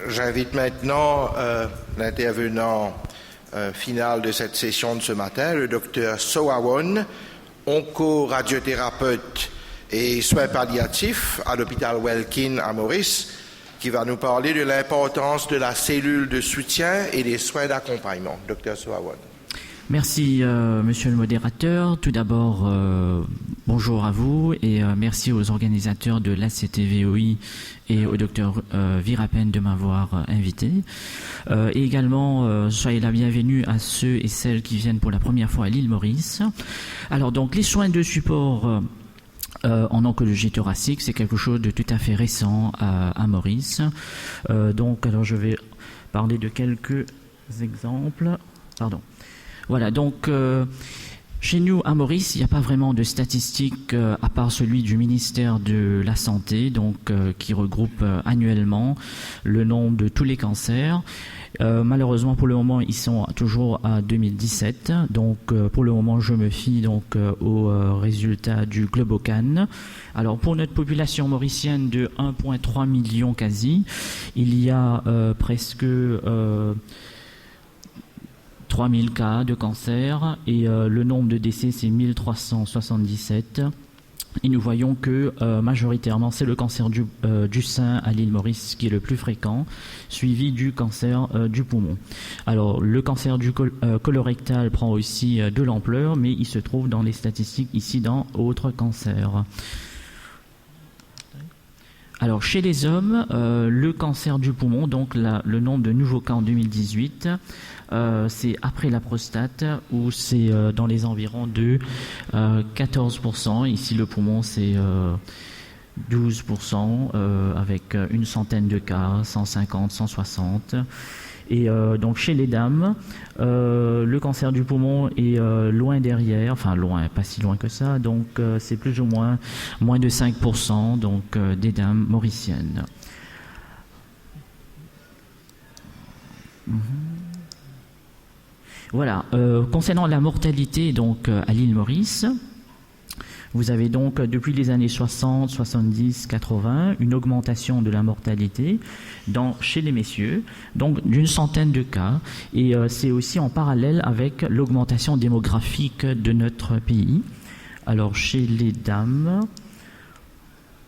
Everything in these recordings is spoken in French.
J'invite maintenant l'intervenant final de cette session de ce matin, le docteur Soawon, onco-radiothérapeute et soins palliatifs à l'hôpital Welkin à Maurice, qui va nous parler de l'importance de la cellule de soutien et des soins d'accompagnement. Docteur Soawon. Merci, monsieur le modérateur. Tout d'abord, bonjour à vous et merci aux organisateurs de l'ACTVOI et au docteur Virapen de m'avoir invité. Et également, soyez la bienvenue à ceux et celles qui viennent pour la première fois à l'île Maurice. Alors, donc, les soins de support en oncologie thoracique, c'est quelque chose de tout à fait récent à Maurice. Alors, je vais parler de quelques exemples. Pardon. Voilà, donc chez nous à Maurice, il n'y a pas vraiment de statistiques à part celui du ministère de la Santé, donc qui regroupe annuellement le nombre de tous les cancers. Malheureusement, pour le moment, ils sont toujours à 2017. Donc, pour le moment, je me fie donc aux résultats du Globocan. Alors, pour notre population mauricienne de 1,3 million quasi, il y a presque 3000 cas de cancer et le nombre de décès, c'est 1377. Et nous voyons que majoritairement, c'est le cancer du sein à l'île Maurice qui est le plus fréquent, suivi du cancer du poumon. Alors, le cancer du colorectal prend aussi de l'ampleur, mais il se trouve dans les statistiques ici dans autres cancers. Alors, chez les hommes, le cancer du poumon, donc le nombre de nouveaux cas en 2018, c'est après la prostate, où c'est dans les environs de 14%. Ici, le poumon, c'est 12%, avec une centaine de cas, 150, 160. Et donc chez les dames, le cancer du poumon est loin derrière, enfin loin, pas si loin que ça, donc c'est plus ou moins de 5% donc, des dames mauriciennes. Voilà, concernant la mortalité donc, à l'île Maurice, vous avez donc, depuis les années 60, 70, 80, une augmentation de la mortalité chez les messieurs, donc d'une centaine de cas. Et c'est aussi en parallèle avec l'augmentation démographique de notre pays. Alors, chez les dames,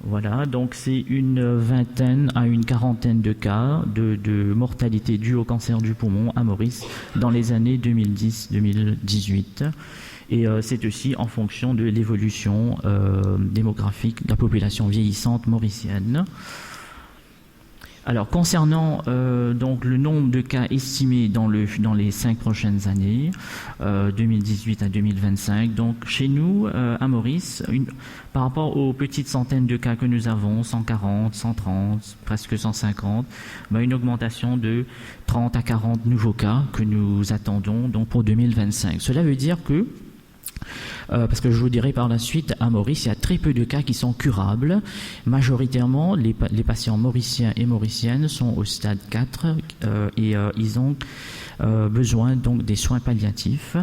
voilà, donc c'est une vingtaine à une quarantaine de cas de mortalité due au cancer du poumon à Maurice dans les années 2010-2018. Et c'est aussi en fonction de l'évolution démographique de la population vieillissante mauricienne. Alors, concernant donc le nombre de cas estimés dans les 5 prochaines années, 2018 à 2025, donc chez nous, à Maurice, par rapport aux petites centaines de cas que nous avons, 140, 130, presque 150, une augmentation de 30 à 40 nouveaux cas que nous attendons donc pour 2025. Cela veut dire que parce que je vous dirai par la suite, à Maurice, il y a très peu de cas qui sont curables. Majoritairement, les patients mauriciens et mauriciennes sont au stade 4 et ils ont besoin donc des soins palliatifs.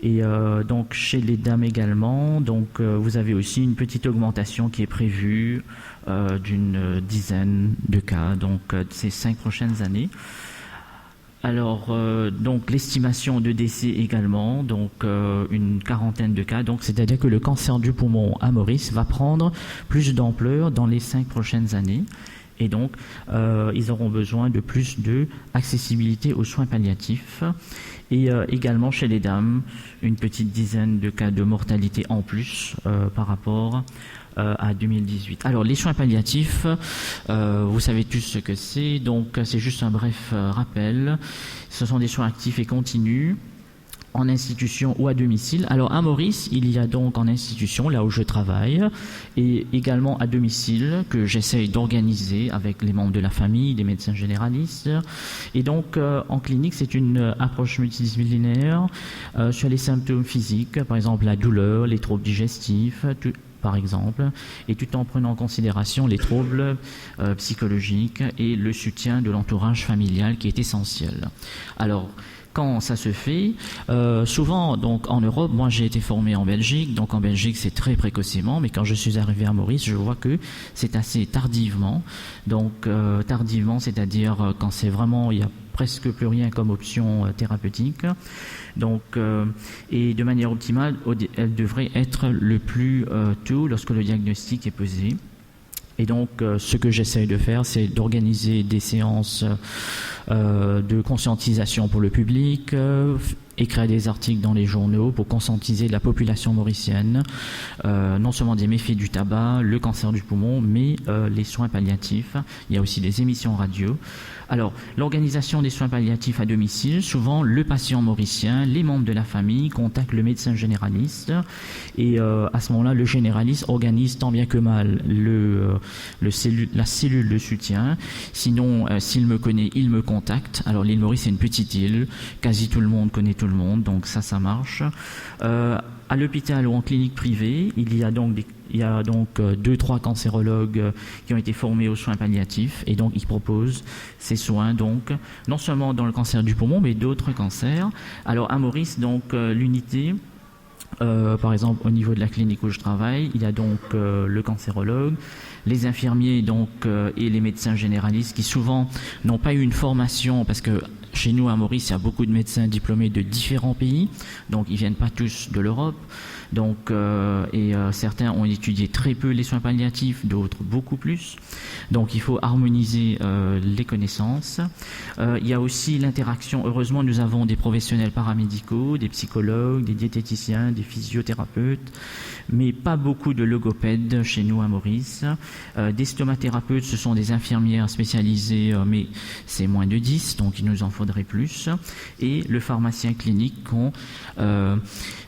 Et donc chez les dames également, donc vous avez aussi une petite augmentation qui est prévue d'une dizaine de cas donc ces 5 prochaines années. Alors, donc l'estimation de décès également, donc une quarantaine de cas. Donc, c'est-à-dire que le cancer du poumon à Maurice va prendre plus d'ampleur dans les 5 prochaines années. Et donc, ils auront besoin de plus d'accessibilité aux soins palliatifs. Et également chez les dames, une petite dizaine de cas de mortalité en plus par rapport à 2018. Alors, les soins palliatifs, vous savez tous ce que c'est, donc c'est juste un bref rappel. Ce sont des soins actifs et continus en institution ou à domicile. Alors, à Maurice, il y a donc en institution, là où je travaille, et également à domicile, que j'essaye d'organiser avec les membres de la famille, des médecins généralistes. Et donc, en clinique, c'est une approche multidisciplinaire sur les symptômes physiques, par exemple la douleur, les troubles digestifs, par exemple, et tout en prenant en considération les troubles psychologiques et le soutien de l'entourage familial qui est essentiel. Alors, quand ça se fait, souvent, donc en Europe, moi j'ai été formé en Belgique, donc en Belgique c'est très précocement, mais quand je suis arrivé à Maurice, je vois que c'est assez tardivement. Donc tardivement, c'est-à-dire quand c'est vraiment, il y a presque plus rien comme option thérapeutique. Donc, et de manière optimale, elle devrait être le plus tôt lorsque le diagnostic est posé. Et donc, ce que j'essaye de faire, c'est d'organiser des séances de conscientisation pour le public, écrire des articles dans les journaux pour conscientiser la population mauricienne, non seulement des méfaits du tabac, le cancer du poumon, mais les soins palliatifs. Il y a aussi des émissions radio. Alors, l'organisation des soins palliatifs à domicile, souvent le patient mauricien, les membres de la famille contactent le médecin généraliste et à ce moment-là, le généraliste organise tant bien que mal la cellule de soutien. Sinon, s'il me connaît, il me contacte. Alors, l'île Maurice, c'est une petite île. Quasi tout le monde connaît tout le monde, donc ça marche. À l'hôpital ou en clinique privée, il y a donc 2-3 cancérologues qui ont été formés aux soins palliatifs et donc ils proposent ces soins donc non seulement dans le cancer du poumon mais d'autres cancers. Alors à Maurice, donc l'unité, par exemple au niveau de la clinique où je travaille, il y a donc le cancérologue, les infirmiers donc et les médecins généralistes qui souvent n'ont pas eu une formation parce que chez nous à Maurice il y a beaucoup de médecins diplômés de différents pays, donc ils viennent pas tous de l'Europe. Donc, certains ont étudié très peu les soins palliatifs, d'autres beaucoup plus. Donc, il faut harmoniser les connaissances. Il y a aussi l'interaction. Heureusement, nous avons des professionnels paramédicaux, des psychologues, des diététiciens, des physiothérapeutes, mais pas beaucoup de logopèdes chez nous à Maurice. Des stomathérapeutes, ce sont des infirmières spécialisées, mais c'est moins de 10, donc il nous en faudrait plus. Et le pharmacien clinique qu'on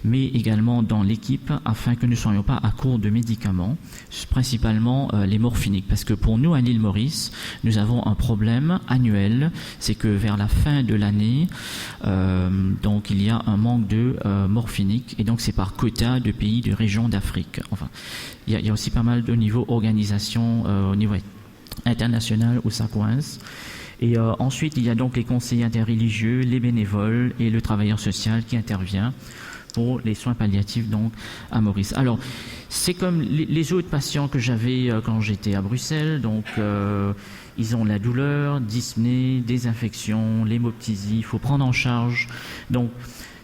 met également dans l'équipe afin que nous ne soyons pas à court de médicaments, principalement les morphiniques. Parce que pour nous, à l'île Maurice, nous avons un problème annuel, c'est que vers la fin de l'année, donc il y a un manque de morphiniques, et donc c'est par quota de pays, de régions d'Afrique. Enfin, il y a aussi pas mal de niveau organisation, au niveau international où ça coince. Et ensuite, il y a donc les conseillers interreligieux, les bénévoles et le travailleur social qui intervient pour les soins palliatifs donc à Maurice. Alors, c'est comme les autres patients que j'avais quand j'étais à Bruxelles, donc ils ont la douleur, dyspnée, des infections, l'hémoptysie, il faut prendre en charge donc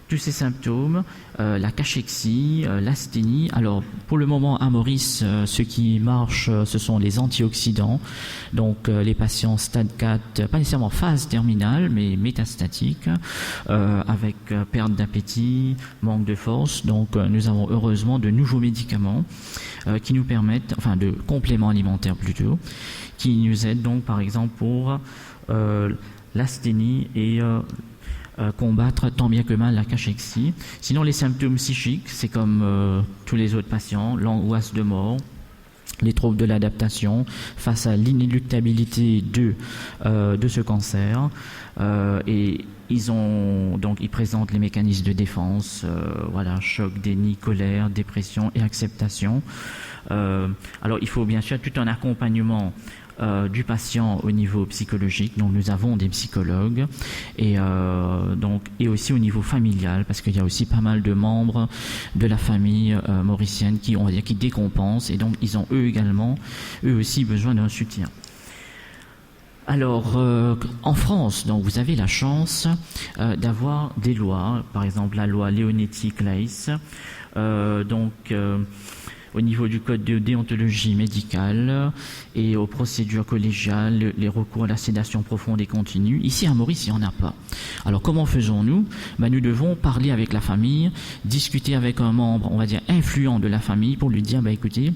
tous ces symptômes, la cachexie, l'asthénie. Alors, pour le moment, à Maurice, ce qui marche, ce sont les antioxydants. Donc, les patients stade 4, pas nécessairement phase terminale, mais métastatique, avec perte d'appétit, manque de force. Donc, nous avons heureusement de nouveaux médicaments qui nous permettent, enfin, de compléments alimentaires plutôt, qui nous aident donc, par exemple, pour l'asthénie et combattre tant bien que mal la cachexie. Sinon, les symptômes psychiques, c'est comme tous les autres patients, l'angoisse de mort, les troubles de l'adaptation face à l'inéluctabilité de ce cancer. Et ils présentent les mécanismes de défense, voilà, choc, déni, colère, dépression et acceptation. Alors, il faut bien sûr tout un accompagnement du patient au niveau psychologique. Donc nous avons des psychologues et aussi au niveau familial, parce qu'il y a aussi pas mal de membres de la famille mauricienne qui décompensent, et donc ils ont eux aussi besoin d'un soutien. Alors, en France, donc vous avez la chance d'avoir des lois, par exemple la loi Leonetti-Claes, au niveau du code de déontologie médicale et aux procédures collégiales, les recours à la sédation profonde et continue. Ici, à Maurice, il n'y en a pas. Alors, comment faisons-nous ? Nous devons parler avec la famille, discuter avec un membre, on va dire, influent de la famille pour lui dire, écoutez,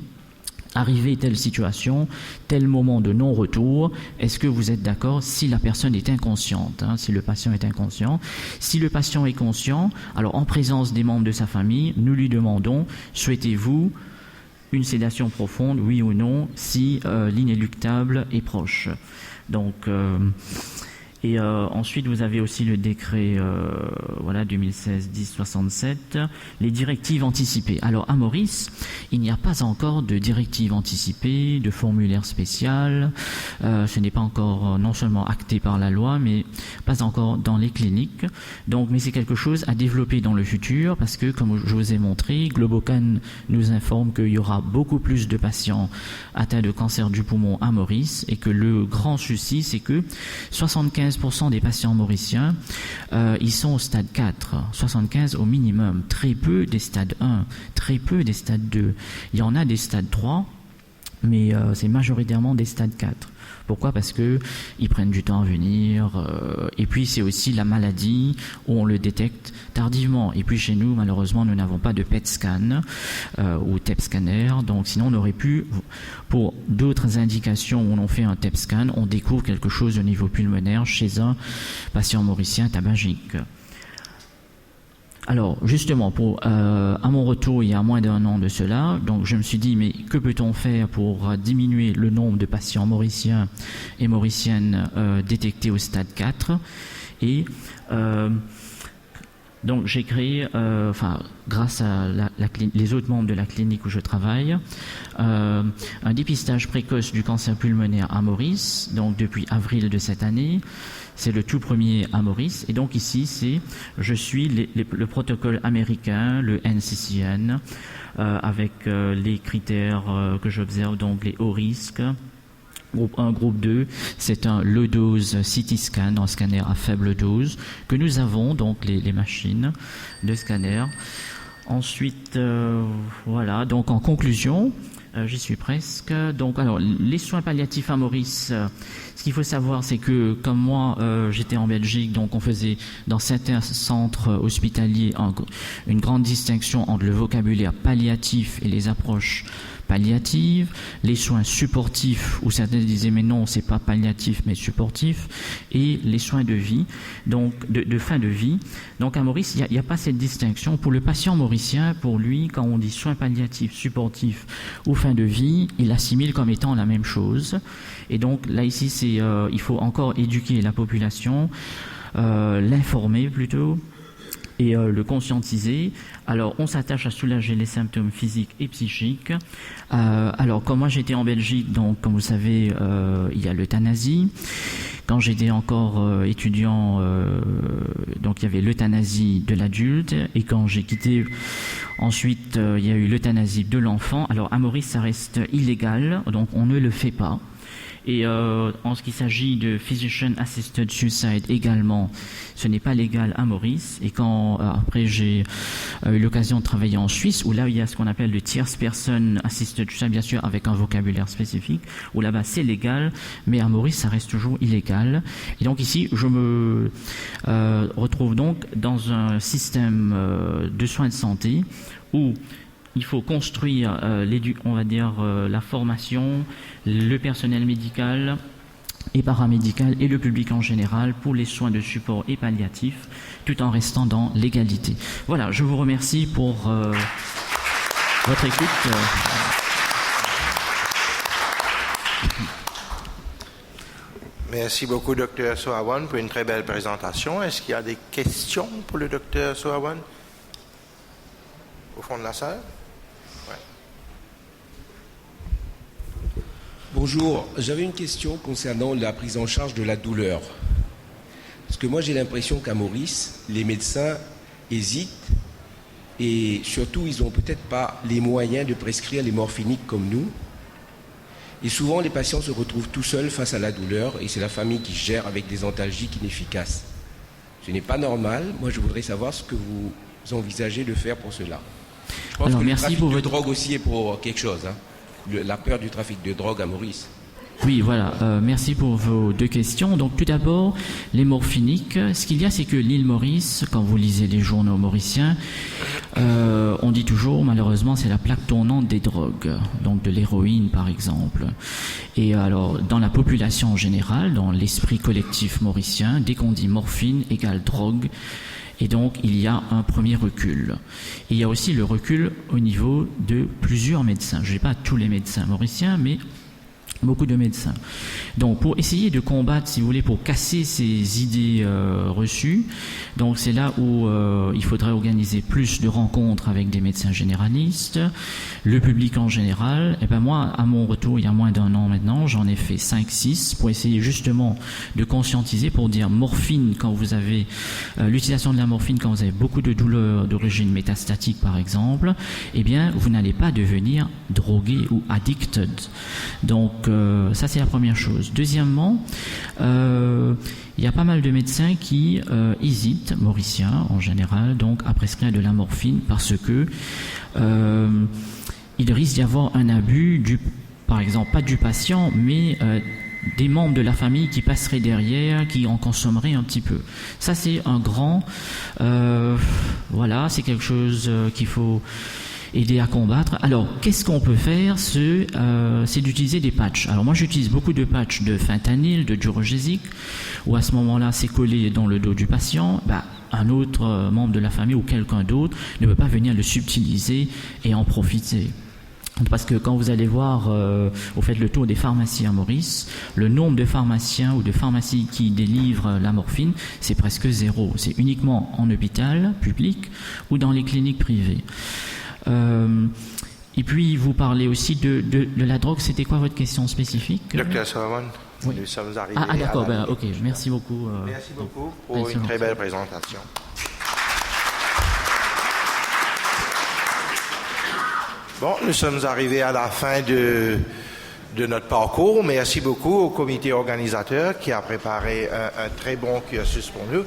arrivé telle situation, tel moment de non-retour, est-ce que vous êtes d'accord si la personne est inconsciente, si le patient est inconscient. Si le patient est conscient, alors en présence des membres de sa famille, nous lui demandons, souhaitez-vous une sédation profonde, oui ou non, si l'inéluctable est proche. Donc, Et ensuite, vous avez aussi le décret 2016-1067, les directives anticipées. Alors, à Maurice, il n'y a pas encore de directives anticipées, de formulaire spécial. Ce n'est pas encore non seulement acté par la loi, mais pas encore dans les cliniques. Donc, mais c'est quelque chose à développer dans le futur, parce que, comme je vous ai montré, Globocan nous informe qu'il y aura beaucoup plus de patients atteints de cancer du poumon à Maurice, et que le grand souci, c'est que 75% des patients mauriciens, ils sont au stade 4, 75 au minimum, très peu des stades 1, très peu des stades 2. Il y en a des stades 3, mais c'est majoritairement des stades 4. Pourquoi? Parce que ils prennent du temps à venir, et puis c'est aussi la maladie où on le détecte tardivement. Et puis chez nous, malheureusement, nous n'avons pas de PET scan ou TEP scanner, donc sinon on aurait pu, pour d'autres indications où on fait un TEP scan, on découvre quelque chose au niveau pulmonaire chez un patient mauricien tabagique. Alors, justement, à mon retour, il y a moins d'1 an de cela, donc je me suis dit, mais que peut-on faire pour diminuer le nombre de patients mauriciens et mauriciennes détectés au stade 4? Et donc j'ai créé, grâce à les autres membres de la clinique où je travaille, un dépistage précoce du cancer pulmonaire à Maurice, donc depuis avril de cette année. C'est le tout premier à Maurice. Et donc ici, je suis le protocole américain, le NCCN, avec les critères que j'observe, donc les hauts risques. Groupe 1, groupe 2, c'est un low dose CT scan, un scanner à faible dose, que nous avons, donc les machines de scanner. Ensuite, voilà, donc en conclusion, j'y suis presque. Donc, alors, les soins palliatifs à Maurice, ce qu'il faut savoir, c'est que, comme moi, j'étais en Belgique, donc on faisait dans certains centres hospitaliers une grande distinction entre le vocabulaire palliatif et les approches palliatives, les soins supportifs, où certains disaient mais non, c'est pas palliatif mais supportif, et les soins de vie, donc de fin de vie. Donc à Maurice, il n'y a pas cette distinction. Pour le patient mauricien, pour lui, quand on dit soins palliatifs, supportifs ou fin de vie, il assimile comme étant la même chose. Et donc là ici, il faut encore éduquer la population, l'informer plutôt, et le conscientiser. Alors, on s'attache à soulager les symptômes physiques et psychiques. Alors, comme moi j'étais en Belgique, donc comme vous savez, il y a l'euthanasie. Quand j'étais encore étudiant, donc il y avait l'euthanasie de l'adulte. Et quand j'ai quitté, ensuite, il y a eu l'euthanasie de l'enfant. Alors, à Maurice, ça reste illégal, donc on ne le fait pas. Et en ce qui s'agit de Physician Assisted Suicide également, ce n'est pas légal à Maurice. Et quand après j'ai eu l'occasion de travailler en Suisse, où là il y a ce qu'on appelle le tierce person assisted suicide, bien sûr avec un vocabulaire spécifique, où là-bas c'est légal, mais à Maurice ça reste toujours illégal. Et donc ici je me retrouve donc dans un système de soins de santé où il faut construire, la formation, le personnel médical et paramédical et le public en général pour les soins de support et palliatifs, tout en restant dans l'égalité. Voilà, je vous remercie pour votre écoute. Merci beaucoup, Dr. Soawan, pour une très belle présentation. Est-ce qu'il y a des questions pour le Dr. Soawan au fond de la salle? Bonjour, j'avais une question concernant la prise en charge de la douleur. Parce que moi j'ai l'impression qu'à Maurice, les médecins hésitent et surtout ils n'ont peut-être pas les moyens de prescrire les morphiniques comme nous. Et souvent les patients se retrouvent tout seuls face à la douleur et c'est la famille qui gère avec des antalgiques inefficaces. Ce n'est pas normal. Moi je voudrais savoir ce que vous envisagez de faire pour cela. Je pense que le trafic de drogue aussi est pour quelque chose, hein. La peur du trafic de drogue à Maurice. Oui, voilà. Merci pour vos deux questions. Donc, tout d'abord, les morphiniques. Ce qu'il y a, c'est que l'île Maurice, quand vous lisez les journaux mauriciens, on dit toujours, malheureusement, c'est la plaque tournante des drogues. Donc, de l'héroïne, par exemple. Et alors, dans la population en général, dans l'esprit collectif mauricien, dès qu'on dit morphine égale drogue, et donc, il y a un premier recul. Il y a aussi le recul au niveau de plusieurs médecins. Je ne dis pas tous les médecins mauriciens, mais Beaucoup de médecins. Donc, pour essayer de combattre, si vous voulez, pour casser ces idées reçues, donc c'est là où il faudrait organiser plus de rencontres avec des médecins généralistes, le public en général. Et ben moi, à mon retour, il y a moins d'un an maintenant, j'en ai fait 5-6 pour essayer justement de conscientiser, pour dire morphine quand vous avez l'utilisation de la morphine quand vous avez beaucoup de douleurs d'origine métastatique, par exemple. Eh bien, vous n'allez pas devenir drogué ou addicted. Donc ça, c'est la première chose. Deuxièmement, il y a pas mal de médecins qui hésitent, mauriciens en général, donc à prescrire de la morphine parce que il risque d'y avoir un abus par exemple, pas du patient, mais des membres de la famille qui passeraient derrière, qui en consommeraient un petit peu. Ça, c'est un grand... voilà, c'est quelque chose qu'il faut aider à combattre. Alors, qu'est-ce qu'on peut faire? C'est d'utiliser des patchs. Alors moi, j'utilise beaucoup de patchs de fentanyl, de durogésique, où à ce moment-là, c'est collé dans le dos du patient. Un autre membre de la famille ou quelqu'un d'autre ne peut pas venir le subtiliser et en profiter. Parce que quand vous allez voir, vous faites le tour des pharmacies à Maurice, le nombre de pharmaciens ou de pharmacies qui délivrent la morphine, c'est presque zéro. C'est uniquement en hôpital public ou dans les cliniques privées. Et puis, vous parlez aussi de la drogue. C'était quoi votre question spécifique? Dr. Solomon, oui. Nous sommes arrivés Ah d'accord, à la ok, merci beaucoup. Merci beaucoup pour une très belle présentation. Bon, nous sommes arrivés à la fin de notre parcours. Merci beaucoup au comité organisateur qui a préparé un très bon cursus pour nous.